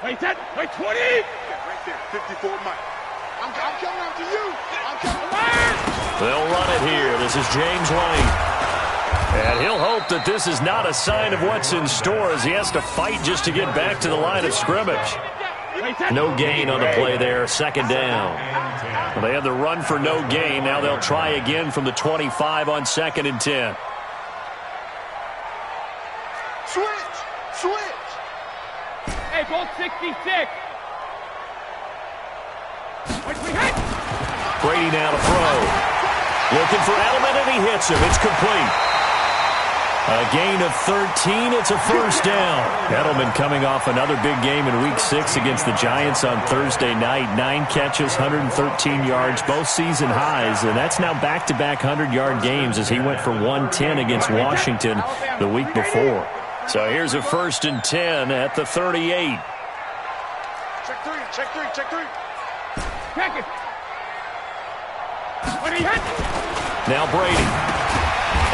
Wait, 10, wait, 20. Yeah, right there, 54 Mike. I'm coming after you. I'm coming. They'll run it here. This is James White. And he'll hope that this is not a sign of what's in store as he has to fight just to get back to the line of scrimmage. No gain on the play there, second down. Well, they had the run for no gain. Now they'll try again from the 25 on 2nd and 10. Switch. Hey, ball 66. Brady now to throw. Looking for Edelman, and he hits him. It's complete. A gain of 13. It's a first down. Edelman coming off another big game in Week 6 against the Giants on Thursday night. 9 catches, 113 yards, both season highs. And that's now back-to-back 100-yard games as he went for 110 against Washington the week before. So here's a 1st and 10 at the 38. Check three. Check it. When he hit. Now Brady.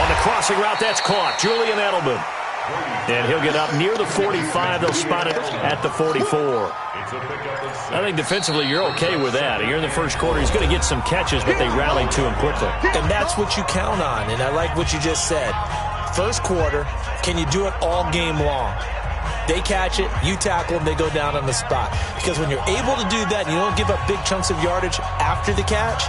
On the crossing route, that's caught. Julian Edelman. And he'll get up near the 45. They'll spot it at the 44. I think defensively you're okay with that. Here in the first quarter, he's going to get some catches, but they rallied to him quickly. And that's what you count on, and I like what you just said. First quarter, can you do it all game long? They catch it, you tackle them, they go down on the spot. Because when you're able to do that and you don't give up big chunks of yardage after the catch,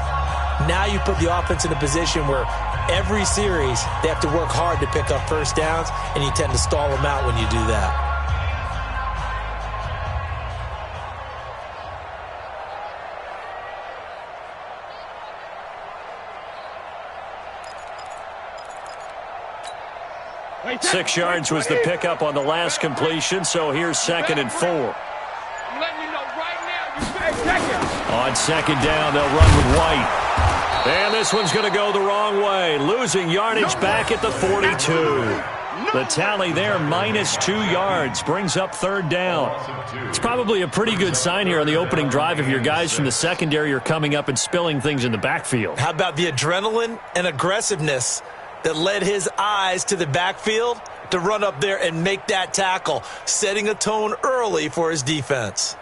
now you put the offense in a position where every series they have to work hard to pick up first downs, and you tend to stall them out when you do that. Wait, 6 yards was the pickup on the last completion, so here's 2nd and 4. I'm letting you know right now, you better check it. On 2nd down, they'll run with White. And this one's going to go the wrong way, losing yardage back at the 42. The tally there, -2 yards, brings up 3rd down. It's probably a pretty good sign here on the opening drive if your guys from the secondary are coming up and spilling things in the backfield. How about the adrenaline and aggressiveness that led his eyes to the backfield to run up there and make that tackle, setting a tone early for his defense.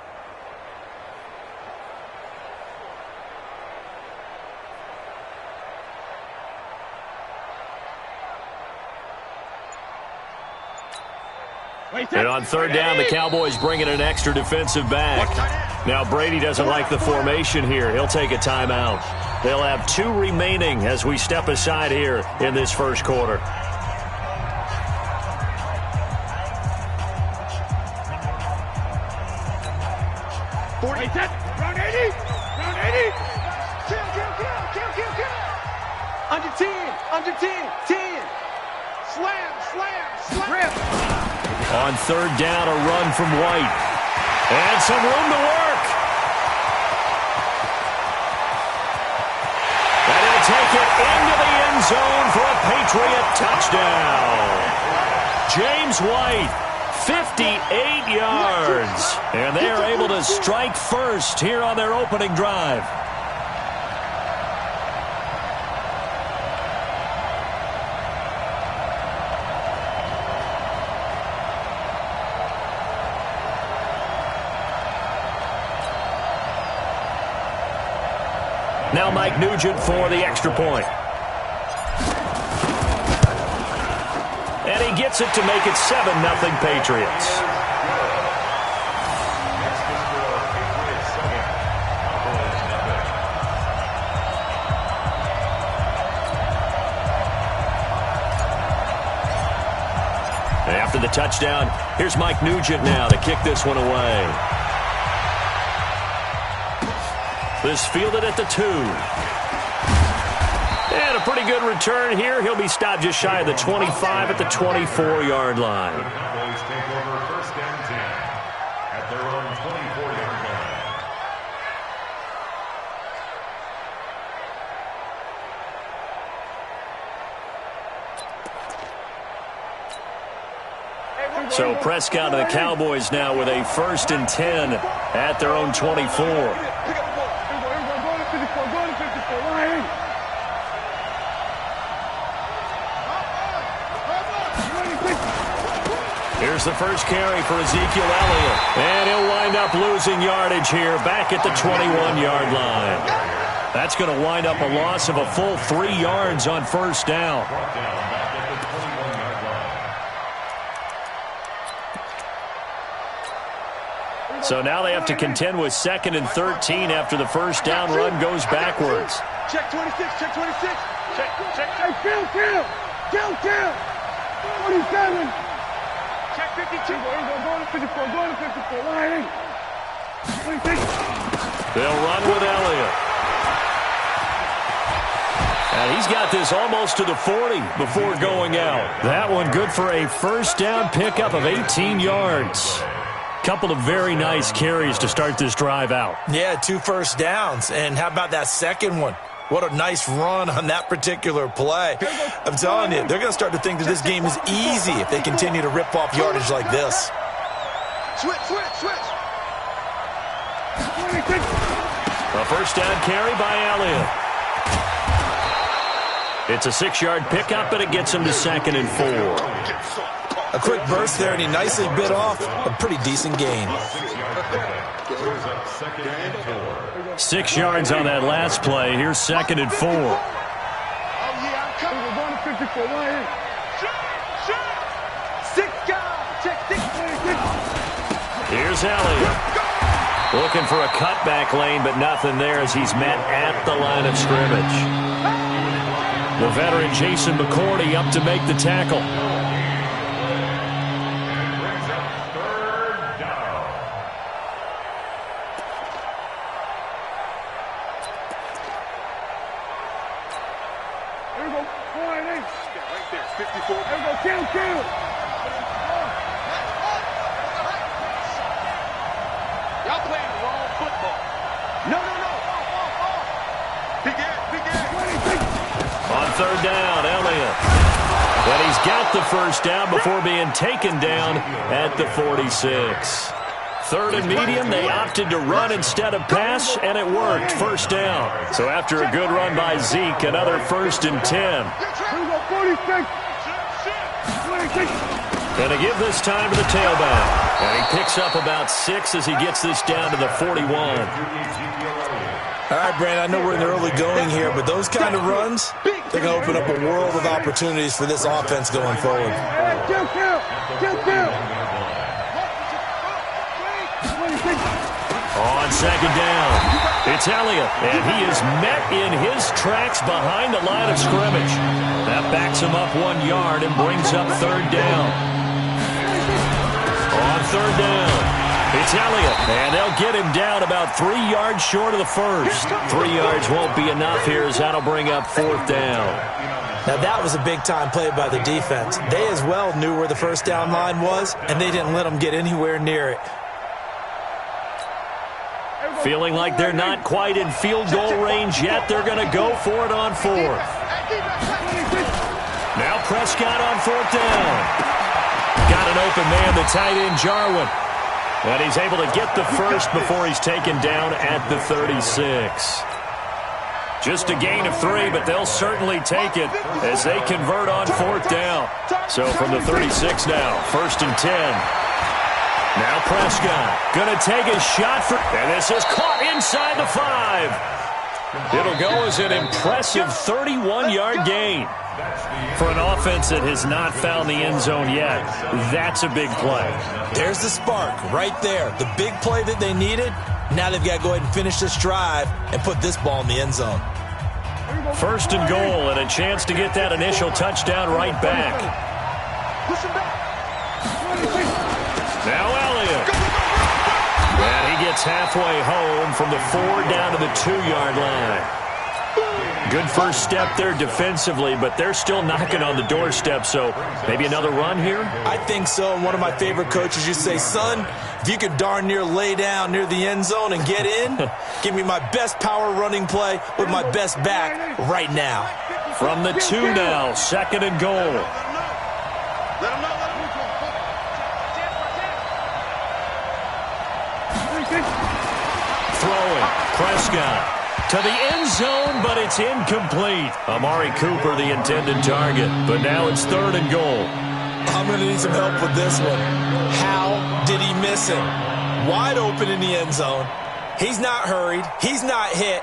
And on 3rd down, the Cowboys bring in an extra defensive back. Now Brady doesn't like the formation here. He'll take a timeout. They'll have 2 remaining as we step aside here in this first quarter. Wait, 10, round 80. Kill. Under 10. Slam. Rip. On 3rd down, a run from White. And some room to work. And he'll take it into the end zone for a Patriot touchdown. James White, 58 yards. And they are able to strike first here on their opening drive. Now Mike Nugent for the extra point. And he gets it to make it 7-0 Patriots. After the touchdown, here's Mike Nugent now to kick this one away. This fielded at the 2. And a pretty good return here. He'll be stopped just shy of the 25 at the 24-yard line. The Cowboys take over 1st and 10 at their own 24-yard line. So Prescott and the Cowboys now with a 1st and 10 at their own 24. There's the first carry for Ezekiel Elliott. And he'll wind up losing yardage here back at the 21-yard line. That's going to wind up a loss of a full 3 yards on first down. So now they have to contend with 2nd and 13 after the first down run goes backwards. Check 26, check 26. Check. Hey, kill. 47. Check 52. Go to 54. Line 26. They'll run with Elliott. And he's got this almost to the 40 before going out. That one good for a first down pickup of 18 yards. Couple of very nice carries to start this drive out. Yeah, 2 first downs. And how about that second one? What a nice run on that particular play. I'm telling you, they're going to start to think that this game is easy if they continue to rip off yardage like this. Switch. A first down carry by Elliott. It's a 6-yard pickup, and it gets him to 2nd and 4. A quick burst there, and he nicely bit off a pretty decent gain. 6 yards on that last play. Here's 2nd and 4. Oh, yeah, I'm coming. We're going to 54. Line 6 guys. Check 6. Here's Elliott. Looking for a cutback lane, but nothing there as he's met at the line of scrimmage. The veteran Jason McCourty up to make the tackle. Y'all playing the wrong football. No. Big air. On 3rd down, Elliott. But he's got the first down before being taken down at the 46. 3rd and medium, they opted to run instead of pass, and it worked. First down. So after a good run by Zeke, another 1st and 10. 46. Going to give this time to the tailback. And he picks up about 6 as he gets this down to the 41. All right, Brandon, I know we're in the early going here, but those kind of runs, they're going to open up a world of opportunities for this offense going forward. Kill. On 2nd down, it's Elliott, and he is met in his tracks behind the line of scrimmage. That backs him up 1 yard and brings up 3rd down. On 3rd down, it's Elliott, and they'll get him down about 3 yards short of the first. 3 yards won't be enough here as that'll bring up 4th down. Now, that was a big-time play by the defense. They as well knew where the first down line was, and they didn't let them get anywhere near it. Feeling like they're not quite in field goal range yet, they're going to go for it on 4th. Now Prescott on 4th down. Got an open man, the tight end Jarwin. And he's able to get the first before he's taken down at the 36. Just a gain of 3, but they'll certainly take it as they convert on 4th down. So from the 36 now, 1st and 10. Now Prescott going to take a shot for, and this is caught inside the 5. It'll go as an impressive 31-yard gain. For an offense that has not found the end zone yet, that's a big play. There's the spark right there. The big play that they needed. Now they've got to go ahead and finish this drive and put this ball in the end zone. 1st and goal, and a chance to get that initial touchdown right back. Now Elliott. And he gets halfway home from the 4 down to the 2-yard line. Good first step there defensively, but they're still knocking on the doorstep, so maybe another run here? I think so. And one of my favorite coaches used to say, son, if you could darn near lay down near the end zone and get in, give me my best power running play with my best back right now. From the 2 now, 2nd and goal. Throwing, Prescott. To the end zone, but it's incomplete. Amari Cooper, the intended target. But now it's 3rd and goal. I'm going to need some help with this one. did he miss him? Wide open in the end zone. He's not hurried. He's not hit.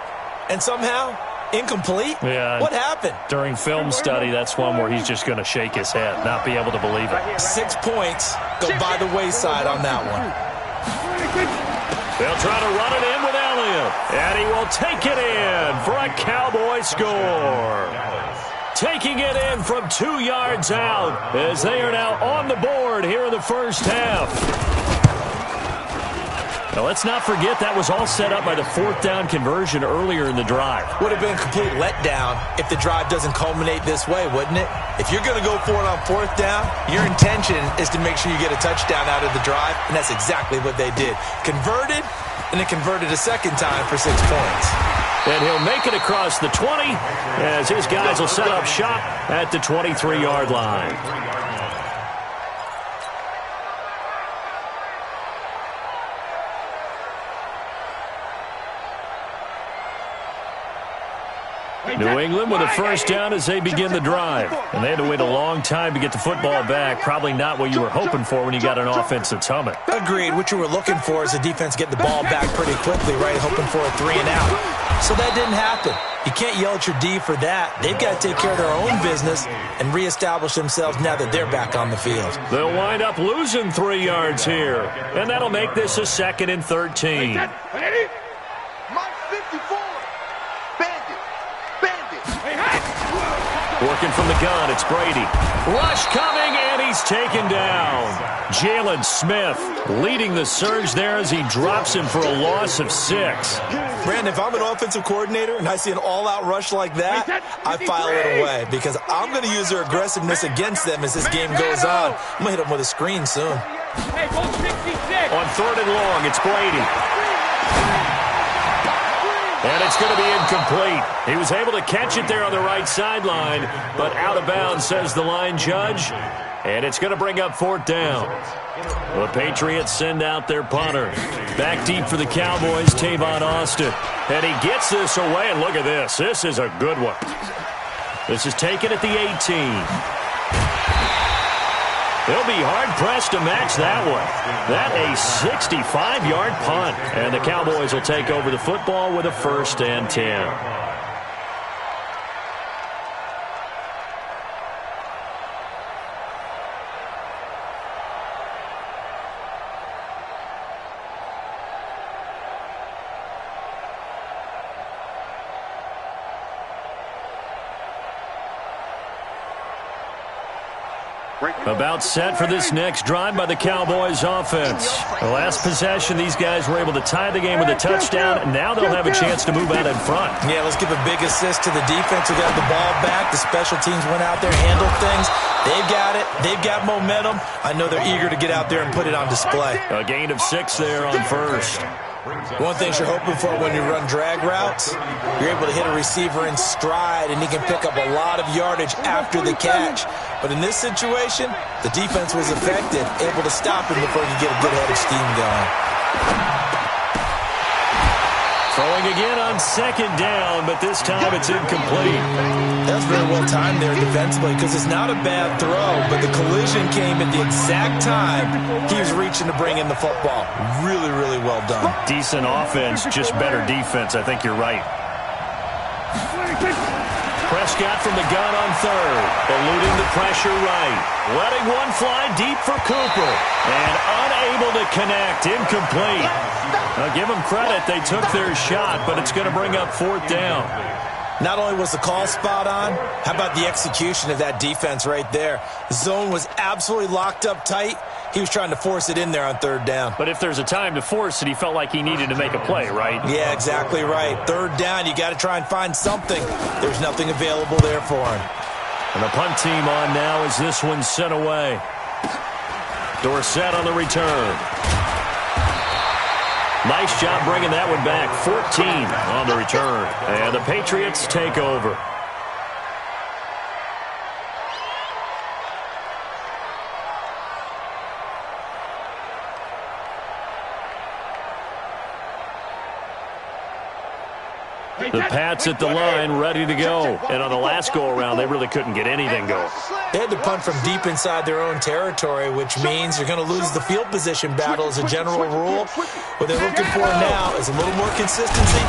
And somehow, incomplete? Yeah. What happened? During film study, that's one where he's just going to shake his head, not be able to believe it. 6 points go by the wayside on that one. They'll try to run it in with Elliott, and he will take it in for a Cowboy score. Taking it in from 2 yards out as they are now on the board here in the first half. Now, let's not forget that was all set up by the 4th down conversion earlier in the drive. Would have been a complete letdown if the drive doesn't culminate this way, wouldn't it? If you're going to go for it on 4th down, your intention is to make sure you get a touchdown out of the drive, and that's exactly what they did. Converted, and then converted a second time for 6 points. And he'll make it across the 20 as his guys will set up shop at the 23-yard line. New England with a first down as they begin the drive. And they had to wait a long time to get the football back. Probably not what you were hoping for when you got an offense that's humming. Agreed. What you were looking for is the defense get the ball back pretty quickly, right? Hoping for a 3 and out. So that didn't happen. You can't yell at your D for that. They've got to take care of their own business and reestablish themselves now that they're back on the field. They'll wind up losing 3 yards here. And that'll make this a 2nd and 13. Mike 54. Working from the gun, it's Brady. Rush coming, and he's taken down. Jalen Smith leading the surge there as he drops him for a loss of 6. Brandon, if I'm an offensive coordinator and I see an all-out rush like that, I file it away because I'm going to use their aggressiveness against them as this game goes on. I'm going to hit them with a screen soon. On 3rd and long, it's Brady. And it's going to be incomplete. He was able to catch it there on the right sideline, but out of bounds, says the line judge. And it's going to bring up 4th down. The Patriots send out their punter. Back deep for the Cowboys, Tavon Austin. And he gets this away, and look at this. This is a good one. This is taken at the 18. They'll be hard-pressed to match that one. That a 65-yard punt. And the Cowboys will take over the football with a 1st and 10. About set for this next drive by the Cowboys offense. The last possession, these guys were able to tie the game with a touchdown, and now they'll have a chance to move out in front. Yeah, let's give a big assist to the defense who got the ball back. The special teams went out there, handled things. They've got it. They've got momentum. I know they're eager to get out there and put it on display. A gain of 6 there on 1st. One thing you're hoping for when you run drag routes, you're able to hit a receiver in stride, and he can pick up a lot of yardage after the catch. But in this situation, the defense was effective, able to stop him before he could get a good head of steam going. Throwing again on 2nd down, but this time it's incomplete. That's very well timed there defensively because it's not a bad throw, but the collision came at the exact time he was reaching to bring in the football. Really, really well done. Decent offense, just better defense. I think you're right. Prescott from the gun on 3rd, eluding the pressure right. Letting one fly deep for Cooper. And unable to connect, incomplete. Now give them credit, they took their shot, but it's going to bring up 4th down. Not only was the call spot on, how about the execution of that defense right there? The zone was absolutely locked up tight. He was trying to force it in there on 3rd down. But if there's a time to force it, he felt like he needed to make a play, right? Yeah, exactly right. 3rd down, you got to try and find something. There's nothing available there for him. And the punt team on now as this one's sent away. Dorsett on the return. Nice job bringing that one back. 14 on the return. And the Patriots take over. The Pats at the line, ready to go. And on the last go-around, they really couldn't get anything going. They had to punt from deep inside their own territory, which means you're going to lose the field position battle as a general rule. What they're looking for now is a little more consistency,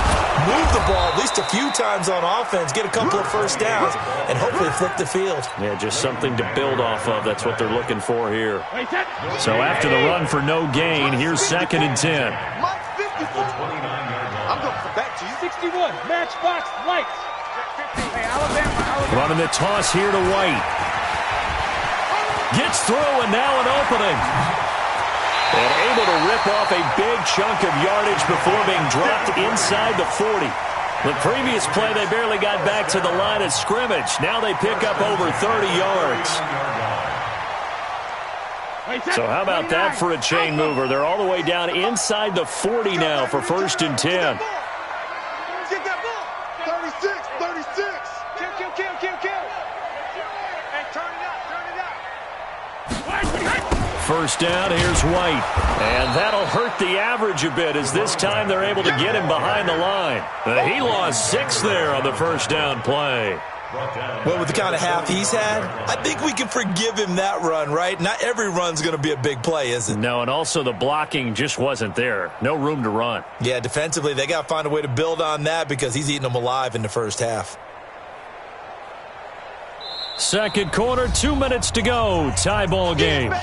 move the ball at least a few times on offense, get a couple of first downs, and hopefully flip the field. Yeah, just something to build off of. That's what they're looking for here. So after the run for no gain, here's 2nd and 10. I'm going for back to you. 61, matchbox lights. Hey, Alabama. Running the toss here to White. Gets through, and now an opening. And able to rip off a big chunk of yardage before being dropped inside the 40. The previous play, they barely got back to the line of scrimmage. Now they pick up over 30 yards. So how about that for a chain mover? They're all the way down inside the 40 now for 1st and 10. Get that ball. 36, 36. Kill. Hey, turn it up. First down, here's White. And that'll hurt the average a bit as this time they're able to get him behind the line. He lost 6 there on the first down play. Well, with the kind of half he's had, I think we can forgive him that run, right? Not every run's going to be a big play, is it? No, and also the blocking just wasn't there. No room to run. Yeah, defensively, they got to find a way to build on that because he's eating them alive in the first half. Second quarter, 2 minutes to go. Tie ball game.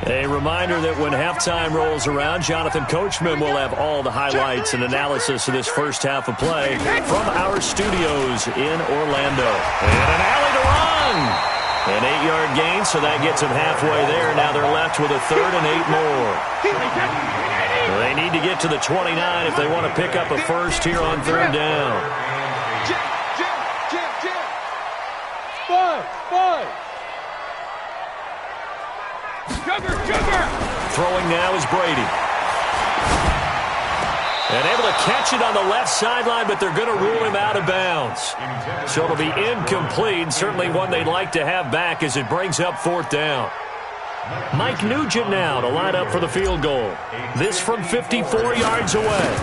A reminder that when halftime rolls around, Jonathan Coachman will have all the highlights and analysis of this first half of play from our studios in Orlando. And an alley to run. An 8-yard gain, so that gets them halfway there. Now they're left with a 3rd and 8 more. They need to get to the 29 if they want to pick up a first here on 3rd down. Five. Jugger. Throwing now is Brady. And able to catch it on the left sideline, but they're going to rule him out of bounds. So it'll be incomplete, certainly one they'd like to have back as it brings up 4th down. Mike Nugent now to line up for the field goal. This from 54 yards away.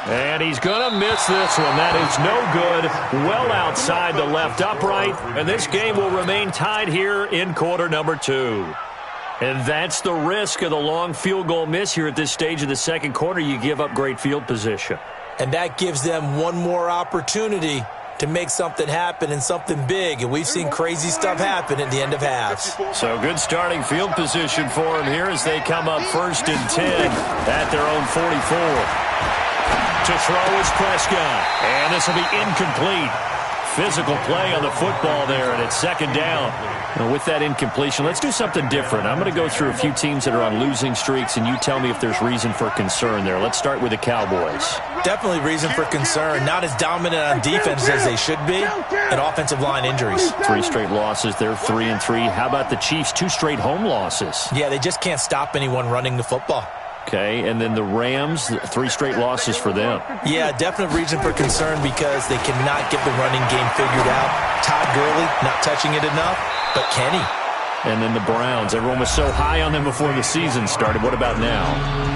And he's going to miss this one. That is no good. Well outside the left upright. And this game will remain tied here in quarter number 2. And that's the risk of the long field goal miss here at this stage of the second quarter. You give up great field position. And that gives them one more opportunity to make something happen and something big. And we've seen crazy stuff happen at the end of halves. So good starting field position for them here as they come up 1st and 10 at their own 44. To throw is Prescott. And this will be incomplete. Physical play on the football there, and it's 2nd down. Now with that incompletion, let's do something different. I'm going to go through a few teams that are on losing streaks, and you tell me if there's reason for concern there. Let's start with the Cowboys. Definitely reason for concern. Not as dominant on defense as they should be, and offensive line injuries. 3 straight losses. They're 3-3. How about the Chiefs? 2 straight home losses. Yeah, they just can't stop anyone running the football. Okay, and then the Rams, 3 straight losses for them. Yeah, definite reason for concern because they cannot get the running game figured out. Todd Gurley not touching it enough, but Kenny. And then the Browns. Everyone was so high on them before the season started. What about now?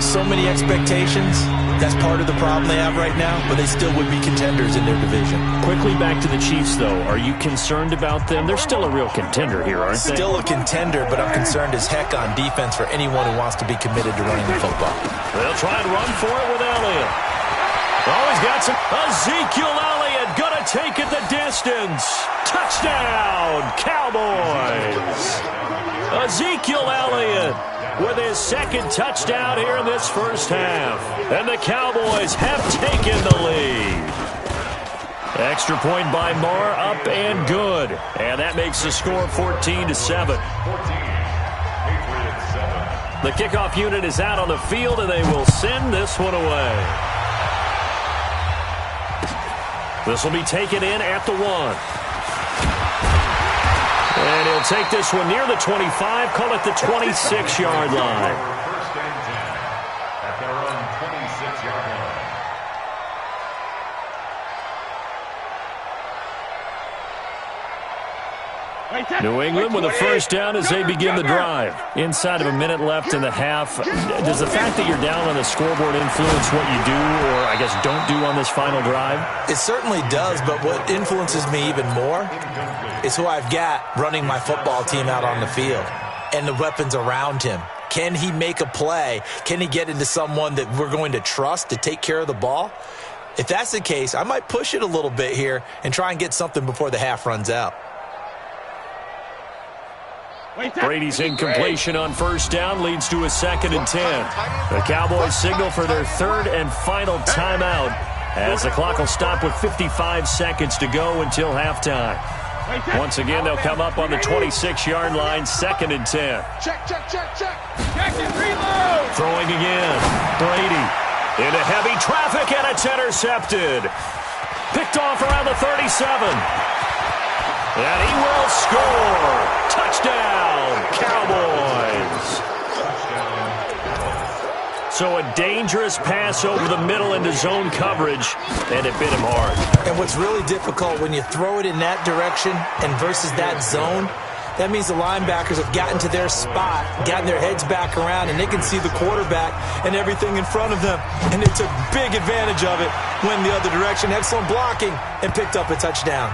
So many expectations. That's part of the problem they have right now, but they still would be contenders in their division. Quickly back to the Chiefs, though. Are you concerned about them? They're still a real contender here, aren't they? Still a contender, but I'm concerned as heck on defense for anyone who wants to be committed to running the football. They'll try and run for it with Elliott. Oh, he's got some. Ezekiel Elliott going to take it the distance. Touchdown, Cowboys. Ezekiel Elliott with his 2nd touchdown here in this first half. And the Cowboys have taken the lead. Extra point by Marr, up and good. And that makes the score 14-7. The kickoff unit is out on the field, and they will send this one away. This will be taken in at the 1. And he'll take this one near the 25, call it the 26-yard line. First and 10 at their own 26-yard line. New England with a first down as they begin the drive. Inside of a minute left in the half. Does the fact that you're down on the scoreboard influence what you do, or I guess don't do on this final drive? It certainly does, but what influences me even more is who I've got running my football team out on the field and the weapons around him. Can he make a play? Can he get into someone that we're going to trust to take care of the ball? If that's the case, I might push it a little bit here and try and get something before the half runs out. Brady's incompletion on first down leads to a 2nd and 10. The Cowboys signal for their third and final timeout as the clock will stop with 55 seconds to go until halftime. Once again, they'll come up on the 26-yard line, 2nd and 10. Check. Check and reload. Throwing again. Brady into heavy traffic, and it's intercepted. Picked off around the 37. And he will score. Touchdown, Cowboys. So a dangerous pass over the middle into zone coverage, and it bit him hard. And what's really difficult when you throw it in that direction and versus that zone, that means the linebackers have gotten to their spot, gotten their heads back around, and they can see the quarterback and everything in front of them. And they took big advantage of it, went the other direction, excellent blocking, and picked up a touchdown.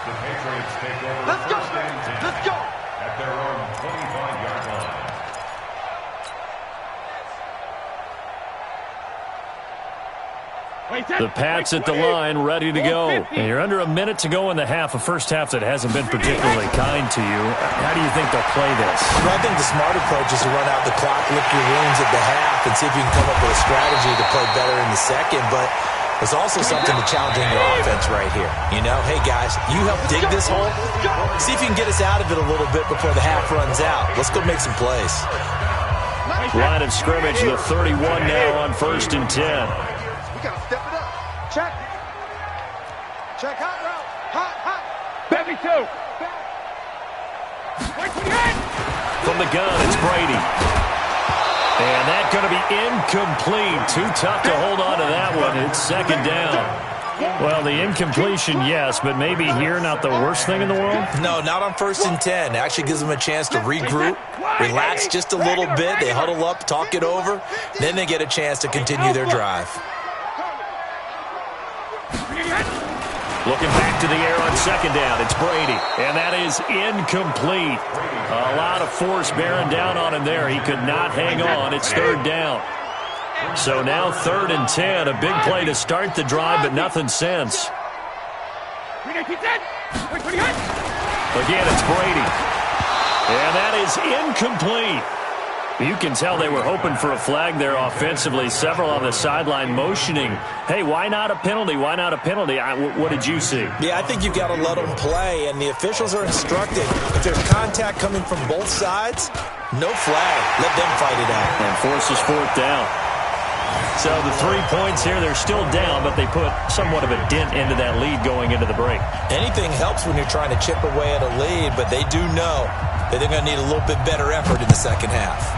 The Patriots take over Let's go. first and 10 Let's go. at their own 25-yard line. The Pats at the line, ready to go. And you're under a minute to go in the half, a first half that hasn't been particularly kind to you. How do you think they'll play this? Well, I think the smart approach is to run out the clock, lick your wounds at the half, and see if you can come up with a strategy to play better in the second. But there's also something to challenging your offense right here. You know, hey, guys, you help dig this hole. See if you can get us out of it a little bit before the half runs out. Let's go make some plays. Line of scrimmage, the 31 now on 1st and 10. We got to step it up. Check. Check hot route. Hot. Baby two. Wait for the end. From the gun, it's Brady. And that's going to be incomplete. Too tough to hold on to that one. It's 2nd down. Well, the incompletion, yes, but maybe here not the worst thing in the world? No, not on 1st and 10. It actually gives them a chance to regroup, relax just a little bit. They huddle up, talk it over. Then they get a chance to continue their drive. Looking back to the air on 2nd down. It's Brady. And that is incomplete. A lot of force bearing down on him there. He could not hang on. It's 3rd down. So now 3rd and 10. A big play to start the drive, but nothing since. Again, it's Brady. And that is incomplete. You can tell they were hoping for a flag there offensively. Several on the sideline motioning. Hey, why not a penalty? Why not a penalty? What did you see? Yeah, I think you've got to let them play, and the officials are instructed. If there's contact coming from both sides, no flag. Let them fight it out. And forces 4th down. So the 3 points here, they're still down, but they put somewhat of a dent into that lead going into the break. Anything helps when you're trying to chip away at a lead, but they do know that they're going to need a little bit better effort in the second half.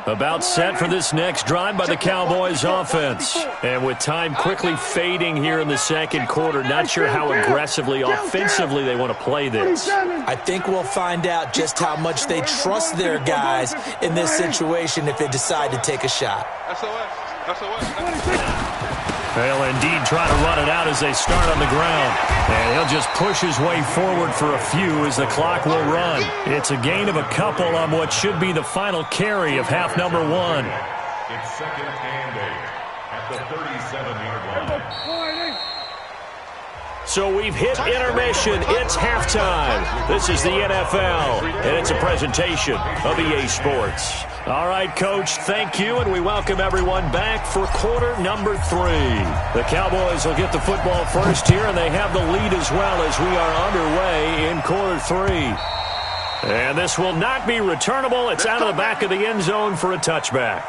About set for this next drive by the Cowboys offense. And with time quickly fading here in the second quarter, not sure how aggressively, offensively they want to play this. I think we'll find out just how much they trust their guys in this situation if they decide to take a shot. They'll indeed try to run it out as they start on the ground. And he'll just push his way forward for a few as the clock will run. It's a gain of a couple on what should be the final carry of half number 1. It's 2nd and 8 at the 37-yard line. So we've hit intermission. It's halftime. This is the NFL, and it's a presentation of EA Sports. All right, Coach, thank you, and we welcome everyone back for quarter number 3. The Cowboys will get the football first here, and they have the lead as well as we are underway in quarter 3. And this will not be returnable. It's out of the back of the end zone for a touchback.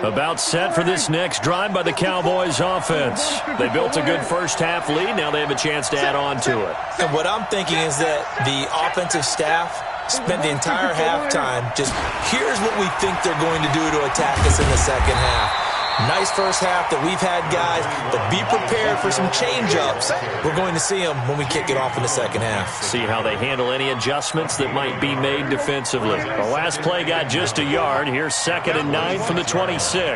About set for this next drive by the Cowboys offense. They built a good first half lead. Now they have a chance to add on to it. And what I'm thinking is that the offensive staff spent the entire halftime just, here's what we think they're going to do to attack us in the second half. Nice first half that we've had, guys, but be prepared for some change-ups. We're going to see them when we kick it off in the second half. See how they handle any adjustments that might be made defensively. The last play got just a yard. Here's 2nd and 9 from the 26. Hey,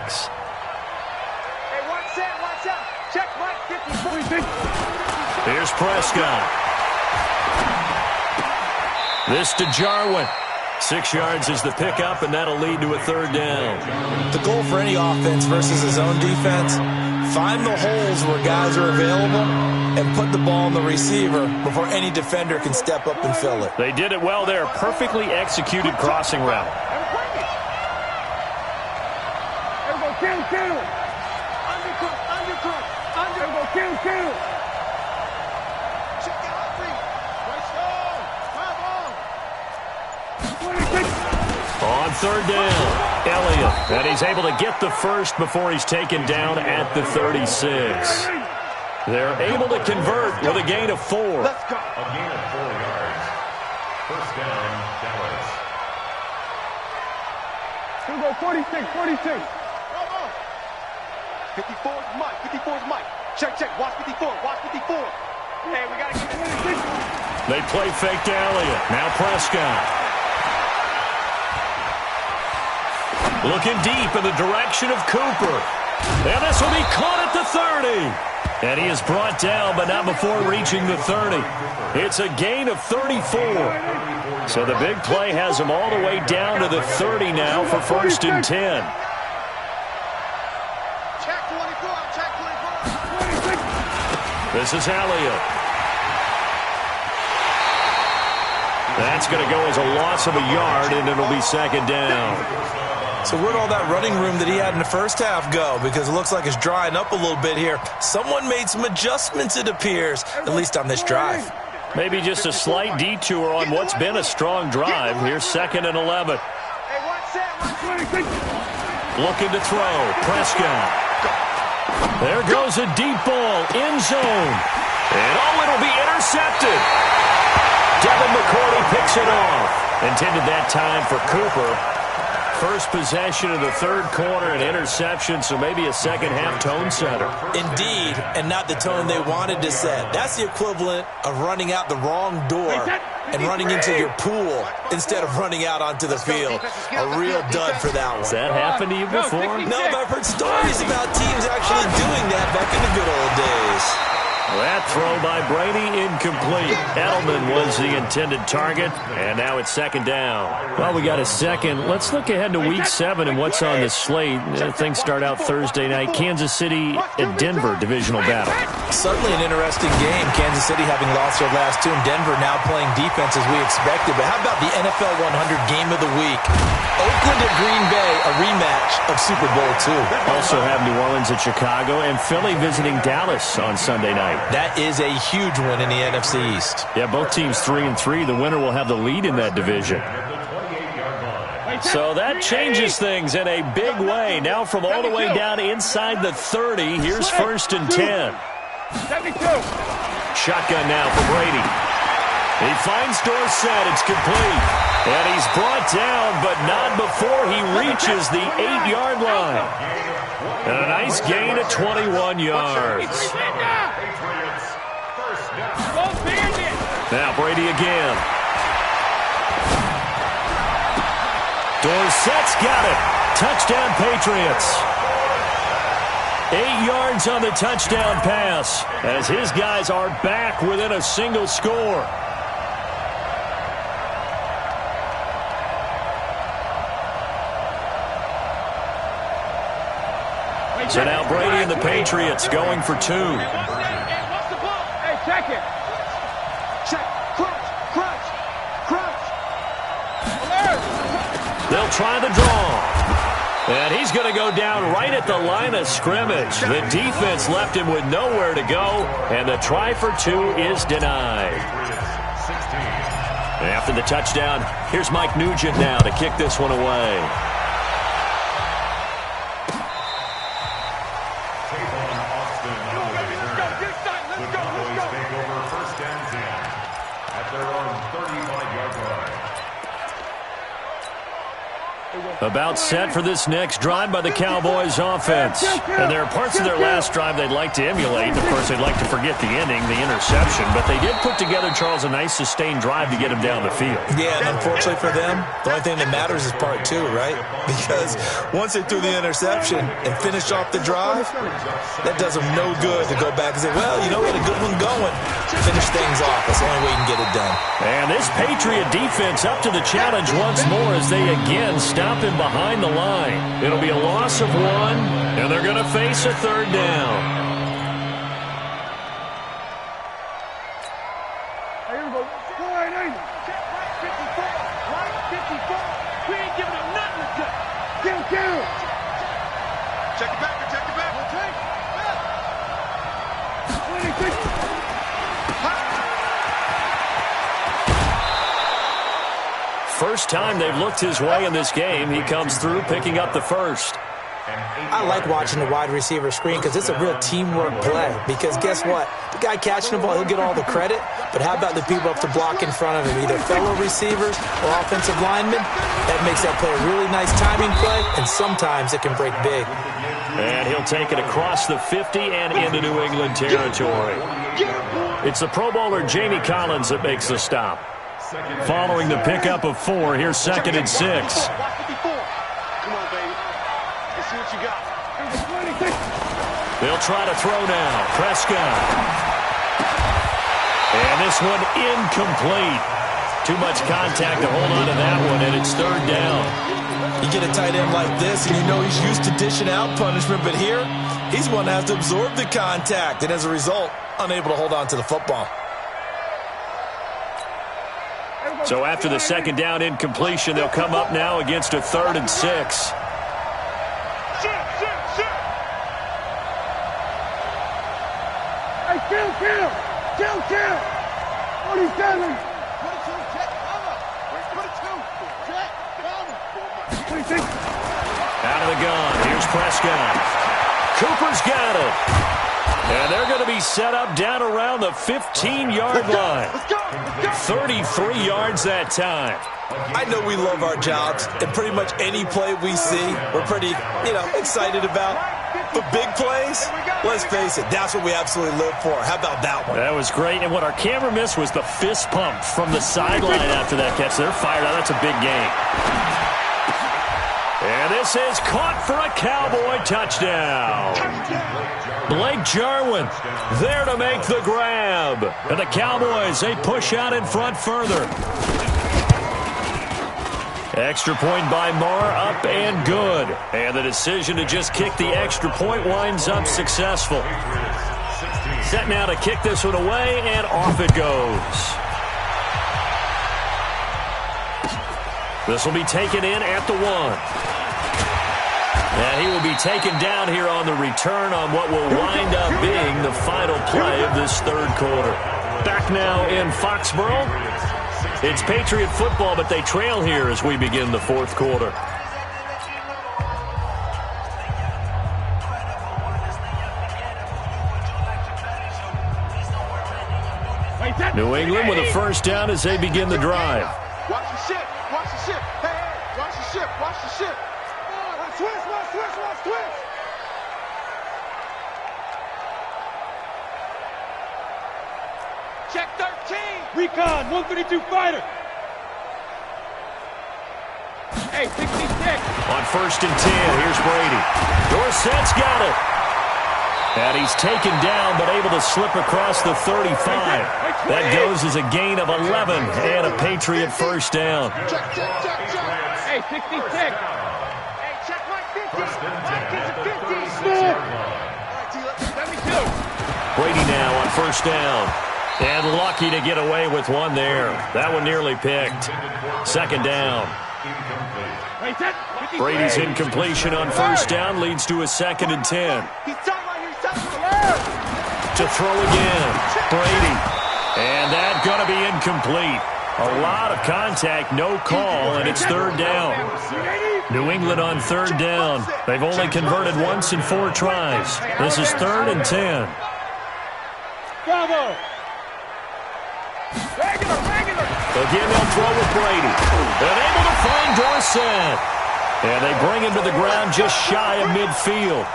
watch out. Check right, 50. Here's Prescott. This to Jarwin. 6 yards is the pickup, and that'll lead to a 3rd down. The goal for any offense versus his own defense, find the holes where guys are available and put the ball on the receiver before any defender can step up and fill it. They did it well there. Perfectly executed crossing route. On 3rd down, Elliott, and he's able to get the first before he's taken down at the 36. They're able to convert with a gain of 4. Let's go. A gain of 4 yards. First down, Dallas. Here we go, 46. 54 is Mike. Check. Watch 54. Hey, we got to get it. They play fake to Elliott. Now Prescott. Looking deep in the direction of Cooper. And this will be caught at the 30. And he is brought down, but not before reaching the 30. It's a gain of 34. So the big play has him all the way down to the 30 now for 1st and 10. Check 24. This is Elliott. That's going to go as a loss of a yard, and it'll be 2nd down. So where'd all that running room that he had in the first half go? Because it looks like it's drying up a little bit here. Someone made some adjustments, it appears, at least on this drive. Maybe just a slight detour on what's been a strong drive. Here's 2nd and 11. Hey, watch that. Looking to throw. Prescott. There goes a deep ball. End zone. And it'll be intercepted. Devin McCourty picks it off. Intended that time for Cooper. First possession of the 3rd quarter, an interception, so maybe a second-half tone setter. Indeed, and not the tone they wanted to set. That's the equivalent of running out the wrong door and running into your pool instead of running out onto the field. A real dud for that one. Has that happened to you before? No, but I've heard stories about teams actually doing that back in the good old days. That throw by Brady incomplete. Edelman was the intended target, and now it's 2nd down. Well, we got a second. Let's look ahead to Week 7 and what's on the slate. Things start out Thursday night. Kansas City at Denver divisional battle. Certainly an interesting game. Kansas City having lost their last 2, and Denver now playing defense as we expected. But how about the NFL 100 game of the week? Oakland at Green Bay, a rematch of Super Bowl II. Also have New Orleans at Chicago and Philly visiting Dallas on Sunday night. That is a huge win in the NFC East. Yeah, both teams 3-3. The winner will have the lead in that division. So that changes things in a big way. Now from all the way down inside the 30, here's 1st and 10. 72. Shotgun now for Brady. He finds Dorsett. It's complete. And he's brought down, but not before he reaches the 8-yard line. And a nice gain of 21 yards. Now Brady again. Dorsett's got it. Touchdown Patriots. 8 yards on the touchdown pass as his guys are back within a single score. So now Brady and the Patriots going for 2. Hey, check it. Check. Crunch. They'll try the draw. And he's going to go down right at the line of scrimmage. The defense left him with nowhere to go, and the try for 2 is denied. After the touchdown, here's Mike Nugent now to kick this one away. About set for this next drive by the Cowboys offense. And there are parts of their last drive they'd like to emulate. Of course, they'd like to forget the ending, the interception. But they did put together, Charles, a nice sustained drive to get him down the field. Yeah, and unfortunately for them, the only thing that matters is part two, right? Because once they threw the interception and finished off the drive, that does them no good to go back and say, well, you know, we had a good one going. Finish things off. That's the only way you can get it done. And this Patriot defense up to the challenge once more as they again stop him behind the line. It'll be a loss of 1, and they're going to face a third down. Hey, here we go. Right 80. Right 54. Right 54. We ain't giving him nothing to do. Get him down. Check it back. Check it back. Okay. 26. First time they've looked his way in this game. He comes through picking up the first. I like watching the wide receiver screen because it's a real teamwork play. Because guess what? The guy catching the ball, he'll get all the credit. But how about the people up to block in front of him, either fellow receivers or offensive linemen? That makes that play a really nice timing play, and sometimes it can break big. And he'll take it across the 50 and into New England territory. It's the Pro Bowler Jamie Collins that makes the stop. Following the pickup of 4, here's 2nd and 6. Come on, baby. Let's see what you got. They'll try to throw now. Prescott. And this one incomplete. Too much contact to hold on to that one, and it's 3rd down. You get a tight end like this, and you know he's used to dishing out punishment, but here, he's one that has to absorb the contact, and as a result, unable to hold on to the football. So after the 2nd down incompletion, they'll come up now against a 3rd and 6. Hey, kill. 47. 26. Out of the gun. Here's Prescott. Cooper's got it. And they're going to be set up down around the 15-yard line. 33 yards that time. I know we love our jobs, and pretty much any play we see, we're pretty, excited about. But big plays, let's face it, that's what we absolutely live for. How about that one? That was great. And what our camera missed was the fist pump from the sideline after that catch. They're fired out. That's a big game. And this is caught for a Cowboy touchdown. Blake Jarwin there to make the grab. And the Cowboys, they push out in front further. Extra point by Marr, up and good. And the decision to just kick the extra point winds up successful. Set now to kick this one away, and off it goes. This will be taken in at the 1. And he will be taken down here on the return on what will wind up being the final play of this 3rd quarter. Back now in Foxborough. It's Patriot football, but they trail here as we begin the 4th quarter. New England with a 1st down as they begin the drive. Watch the ship. Hey, watch the ship. Watch twist. Check 13. Recon, 132 fighter. Hey, 66. On 1st and 10, here's Brady. Dorsett's got it. And he's taken down, but able to slip across the 35. That goes as a gain of 11 and a Patriot 1st down. Check. Hey, 66. Hey, check my 50. Brady now on 1st down. And lucky to get away with one there. That one nearly picked. 2nd down. Brady's incompletion on 1st down leads to a 2nd and 10. To throw again. Brady. And that's going to be incomplete. A lot of contact, no call, and it's 3rd down. New England on 3rd down. They've only converted once in 4 tries. This is 3rd and 10. Bravo. Regular. Again, they'll throw with Brady. And able to find Dorsett. And they bring him to the ground just shy of midfield.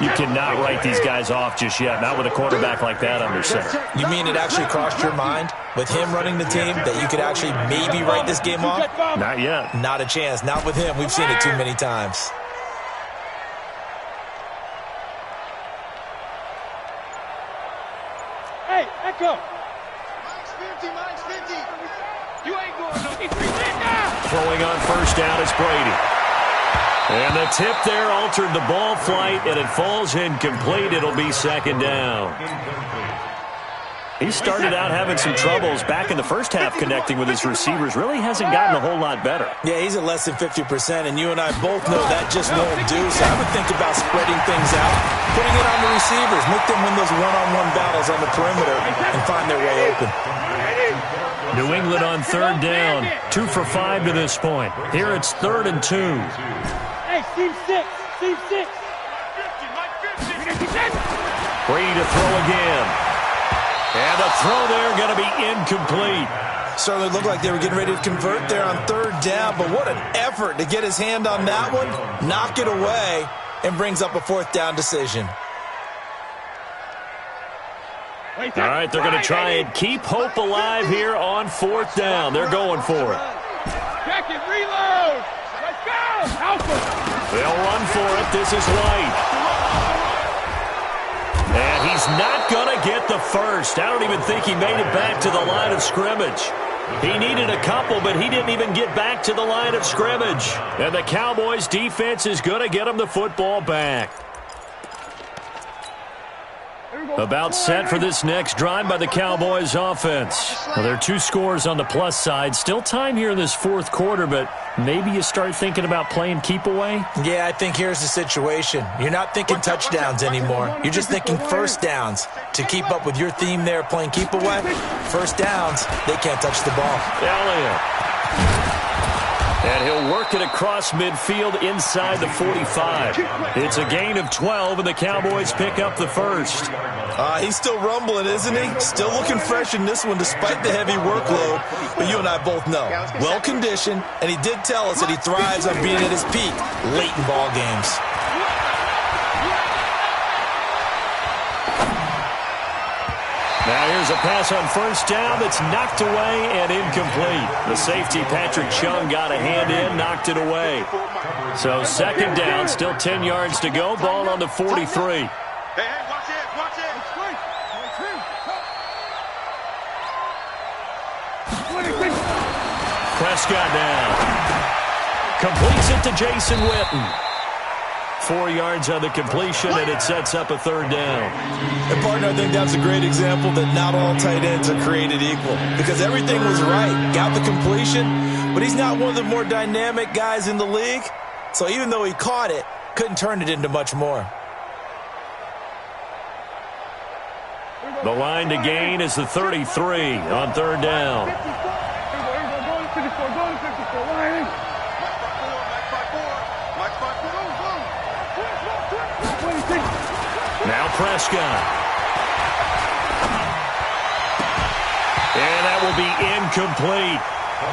You cannot write these guys off just yet, not with a quarterback like that under center. You mean it actually crossed your mind with him running the team that you could actually maybe write this game off? Not yet. Not a chance. Not with him. We've seen it too many times. Hey, Echo. Mine's 50, mine's 50. You ain't going no. Throwing on first down is Brady. And the tip there altered the ball flight, and it falls incomplete. It'll be second down. He started out having some troubles back in the first half connecting with his receivers. Really hasn't gotten a whole lot better. Yeah, he's at less than 50%, and you and I both know that just won't do. So I would think about spreading things out, putting it on the receivers, make them win those one-on-one battles on the perimeter and find their way open. New England on third down. 2 for 5 to this point. Here it's 3rd and 2. Hey, team 6. Team 6. Brady to throw again. And the throw there going to be incomplete. Certainly looked like they were getting ready to convert there on third down, but what an effort to get his hand on that one, knock it away, and brings up a 4th down decision. All right, they're going to try and keep hope alive here on 4th down. They're going for it. Check it, reload. Let's go. They'll run for it. This is White. And he's not going to get the first. I don't even think he made it back to the line of scrimmage. He needed a couple, but he didn't even get back to the line of scrimmage. And the Cowboys' defense is going to get him the football back. About set for this next drive by the Cowboys offense. Well, there are 2 scores on the plus side. Still time here in this 4th quarter, but maybe you start thinking about playing keep away? Yeah, I think here's the situation. You're not thinking touchdowns anymore. You're just thinking first downs. To keep up with your theme there, playing keep away, first downs, they can't touch the ball. Elliott. And he'll work it across midfield inside the 45. It's a gain of 12, and the Cowboys pick up the first. He's still rumbling, isn't he? Still looking fresh in this one despite the heavy workload. But you and I both know, well-conditioned, and he did tell us that he thrives on being at his peak late in ball games. Now here's a pass on first down that's knocked away and incomplete. The safety, Patrick Chung, got a hand in, knocked it away. So second down, still 10 yards to go. Ball on the 43. Hey, watch it, watch it. Prescott now. Completes it to Jason Witten. 4 yards on the completion, and it sets up a 3rd down. And, partner, I think that's a great example that not all tight ends are created equal. Because everything was right. Got the completion, but he's not one of the more dynamic guys in the league. So even though he caught it, couldn't turn it into much more. The line to gain is the 33 on 3rd down. Now Prescott. And that will be incomplete.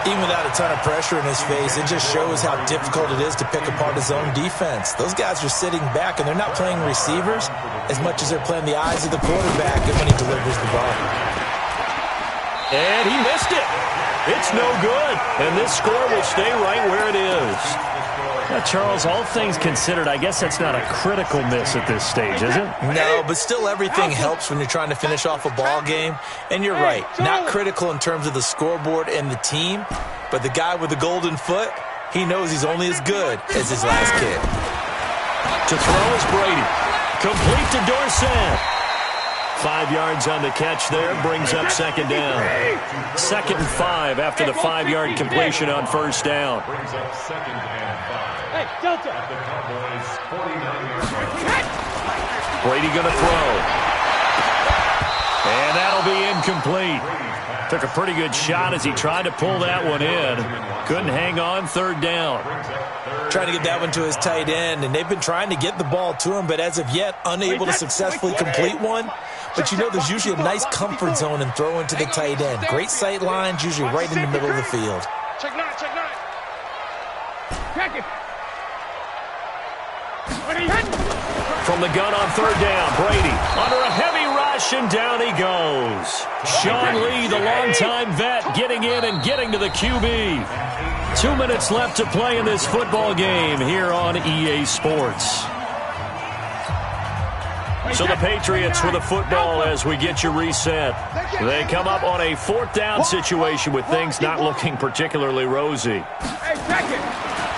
Even without a ton of pressure in his face, it just shows how difficult it is to pick apart his own defense. Those guys are sitting back, and they're not playing receivers as much as they're playing the eyes of the quarterback and when he delivers the ball. And he missed it. It's no good. And this score will stay right where it is. Now, Charles, all things considered, I guess that's not a critical miss at this stage, is it? No, but still everything helps when you're trying to finish off a ball game. And you're right, not critical in terms of the scoreboard and the team, but the guy with the golden foot, he knows he's only as good as his last kick. To throw is Brady. Complete to Dorsett. 5 yards on the catch there, brings up second down. 2nd and 5 after the 5-yard completion on first down. Brings up 2nd and 5. Hey, Delta. At the Cowboys' 49-yard line. Brady going to throw. And that'll be incomplete. Took a pretty good shot as he tried to pull that one in. Couldn't hang on, 3rd down. Trying to get that one to his tight end, and they've been trying to get the ball to him, but as of yet, unable to successfully complete one. But you know there's usually a nice comfort zone in throwing to the tight end. Great sight lines, usually right in the middle of the field. Check nine, check nine. second. From the gun on third down, Brady under a heavy rush, and down he goes. Sean Lee, the longtime vet, getting in and getting to the QB. 2 minutes left to play in this football game here on EA Sports. So the Patriots with the football as we get you reset. They come up on a fourth down situation with things not looking particularly rosy.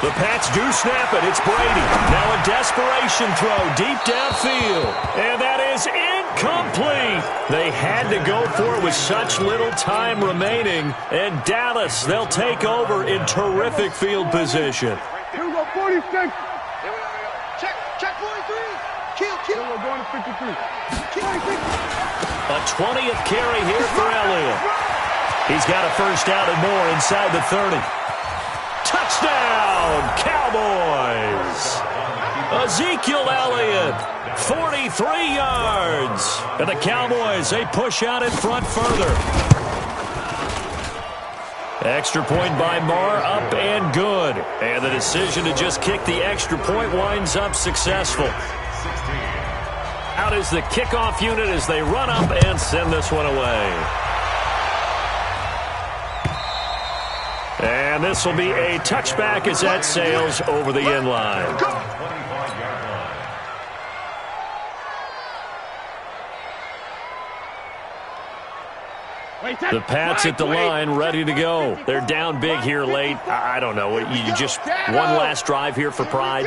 The Pats do snap it. It's Brady. Now a desperation throw deep downfield. And that is incomplete. They had to go for it with such little time remaining. And Dallas, they'll take over in terrific field position. Here we go, 46. Check 43. Kill. We're going to 53. A 20th carry here for Elliott. He's got a first down and more inside the 30. Touchdown, Cowboys! Ezekiel Elliott, 43 yards. And the Cowboys, they push out in front further. Extra point by Marr, up and good. And the decision to just kick the extra point winds up successful. Out is the kickoff unit as they run up and send this one away. And this will be a touchback as that sails over the end line. The Pats at the line, ready to go. They're down big here late. I don't know. You just one last drive here for pride.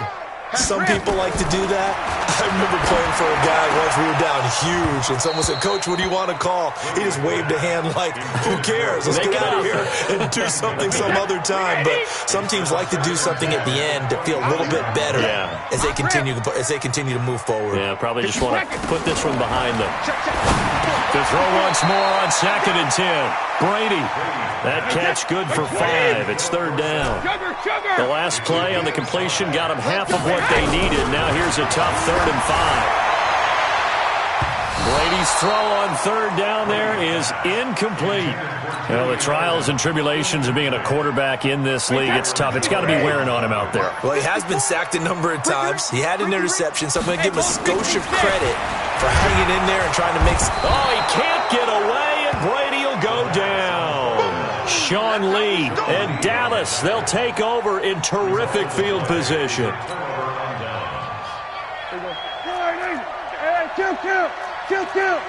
Some people like to do that. I remember playing for a guy once. We were down huge, and someone said, "Coach, what do you want to call?" He just waved a hand like, "Who cares? Let's get out of here and do something some other time." But some teams like to do something at the end to feel a little bit better as they continue to move forward. Yeah, probably just want to put this one behind them. To throw once more on 2nd and 10. Brady. That catch good for 5. It's third down. The last play on the completion got them half of what they needed. Now here's a tough 3rd and 5. Brady's throw on third down there is incomplete. Well, the trials and tribulations of being a quarterback in this league, it's tough. It's got to be wearing on him out there. Well, he has been sacked a number of times. He had an interception, so I'm going to give him a skosh of credit for hanging in there and trying to make... Oh, he can't get away, and Brady will go down. Sean Lee and Dallas, they'll take over in terrific field position. Kill.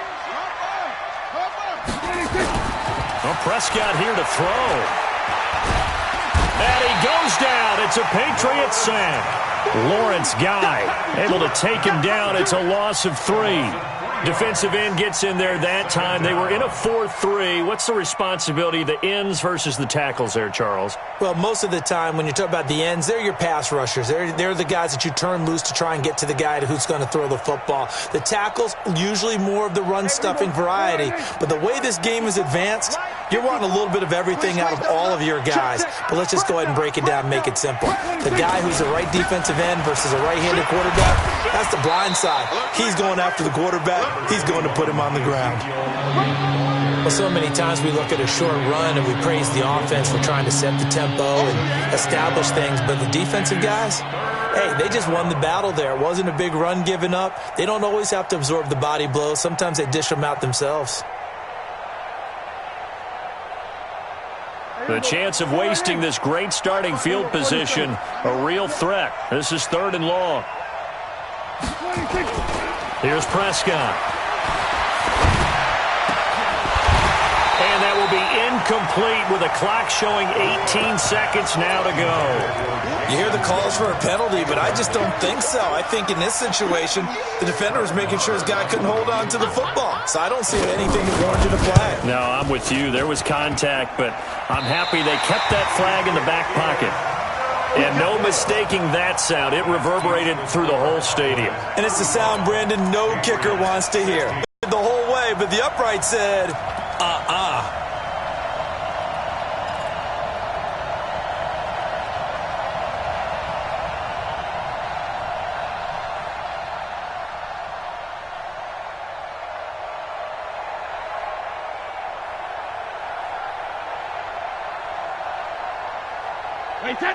Well, Prescott here to throw. And he goes down. It's a Patriots sack. Lawrence Guy able to take him down. It's a loss of 3. Defensive end gets in there that time. They were in a 4-3. What's the responsibility of the ends versus the tackles there, Charles? Well, most of the time when you talk about the ends, they're your pass rushers. They're the guys that you turn loose to try and get to the guy who's going to throw the football. The tackles, usually more of the run-stuffing variety. But the way this game is advanced, you're wanting a little bit of everything out of all of your guys. But let's just go ahead and break it down and make it simple. The guy who's the right defensive end versus a right-handed quarterback, that's the blind side. He's going after the quarterback. He's going to put him on the ground. Well, so many times we look at a short run and we praise the offense for trying to set the tempo and establish things. But the defensive guys, hey, they just won the battle there. It wasn't a big run given up. They don't always have to absorb the body blows. Sometimes they dish them out themselves. The chance of wasting this great starting field position, a real threat. This is 3rd and long. Here's Prescott. And that will be incomplete with a clock showing 18 seconds now to go. You hear the calls for a penalty, but I just don't think so. I think in this situation, the defender was making sure his guy couldn't hold on to the football. So I don't see anything that warranted a flag. No, I'm with you. There was contact, but I'm happy they kept that flag in the back pocket. And no mistaking that sound. It reverberated through the whole stadium. And it's the sound Brandon no kicker wants to hear. The whole way, but the upright said,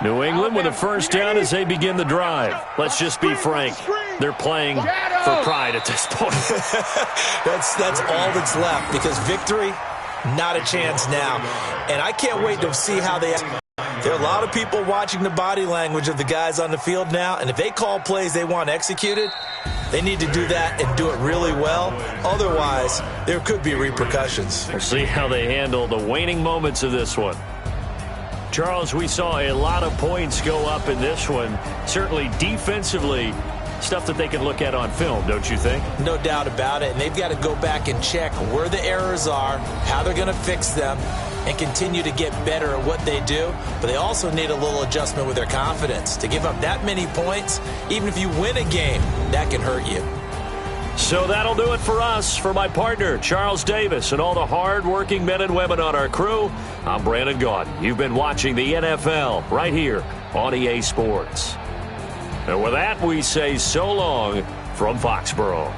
New England with a first down as they begin the drive. Let's just be frank. They're playing for pride at this point. That's all that's left, because victory, not a chance now. And I can't wait to see how they... There are a lot of people watching the body language of the guys on the field now, and if they call plays they want executed, they need to do that and do it really well. Otherwise, there could be repercussions. We'll see how they handle the waning moments of this one. Charles, we saw a lot of points go up in this one. Certainly defensively, stuff that they can look at on film, don't you think? No doubt about it. And they've got to go back and check where the errors are, how they're going to fix them, and continue to get better at what they do. But they also need a little adjustment with their confidence. To give up that many points, even if you win a game, that can hurt you. So that'll do it for us. For my partner, Charles Davis, and all the hard-working men and women on our crew, I'm Brandon Gaudin. You've been watching the NFL right here on EA Sports. And with that, we say so long from Foxborough.